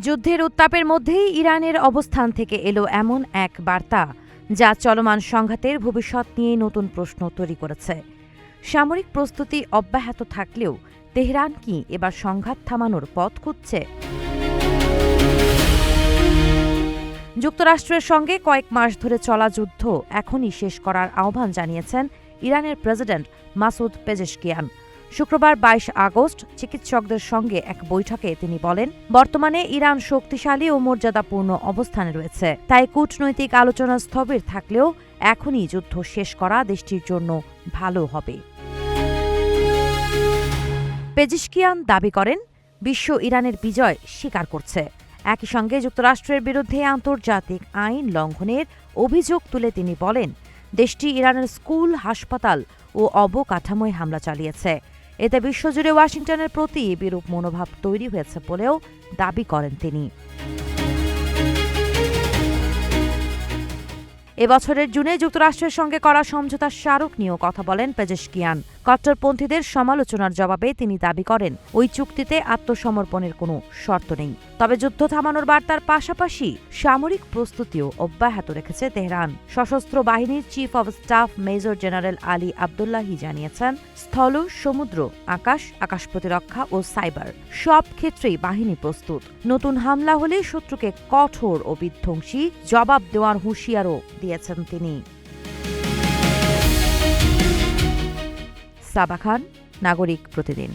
যুদ্ধের উত্তাপের মধ্যেই ইরানের অবস্থান থেকে এলো এমন এক বার্তা যা চলমান সংঘাতের ভবিষ্যৎ নিয়ে নতুন প্রশ্ন তৈরি করেছে। সামরিক প্রস্তুতি অব্যাহত থাকলেও তেহরান কি এবার সংঘাত থামানোর পথ খুঁজছে? যুক্তরাষ্ট্রের সঙ্গে কয়েক মাস ধরে চলা যুদ্ধ এখনই শেষ করার আহ্বান জানিয়েছেন ইরানের প্রেসিডেন্ট মাসুদ পেজেশকিয়ান। শুক্রবার ২২ আগস্ট চিকিৎসকদের সঙ্গে এক বৈঠকে তিনি বলেন, বর্তমানে ইরান শক্তিশালী ও মর্যাদাপূর্ণ অবস্থানে রয়েছে, তাই কূটনৈতিক আলোচনা স্থবির থাকলেও এখনই যুদ্ধ শেষ করা দেশটির জন্য ভালো হবে। পেজেশকিয়ান দাবি করেন, বিশ্ব ইরানের বিজয় স্বীকার করছে। একই সঙ্গে যুক্তরাষ্ট্রের বিরুদ্ধে আন্তর্জাতিক আইন লঙ্ঘনের অভিযোগ তুলে তিনি বলেন, দেশটি ইরানের স্কুল, হাসপাতাল ও অবকাঠামোয় হামলা চালিয়েছে। এতে বিশ্বজুড়ে ওয়াশিংটনের প্রতি বিরূপ মনোভাব তৈরি হয়েছে বলেও দাবি করেন তিনি। এবছরের জুনে যুক্তরাষ্ট্রের সঙ্গে করা সমঝোতার স্মারক নিয়েও কথা বলেন পেজেশকিয়ান। কট্টরপন্থীদের সমালোচনার জবাবে তিনি দাবি করেন, ওই চুক্তিতে আত্মসমর্পণের কোনো শর্ত নেই। তবে যুদ্ধ থামানোর বার্তার পাশাপাশি সামরিক প্রস্তুতিও অব্যাহত রেখেছে তেহরান। সশস্ত্র বাহিনীর chief of staff major general Ali Abdollahi জানিয়েছেন, স্থল, সমুদ্র, আকাশ প্রতিরক্ষা ও সাইবার সব ক্ষেত্রেই বাহিনী প্রস্তুত। নতুন হামলা হলে শত্রুকে কঠোর ও বিধ্বংসী জবাব দেওয়ার হুঁশিয়ারও দিয়েছেন তিনি। সাবা খান, নাগরিক প্রতিদিন।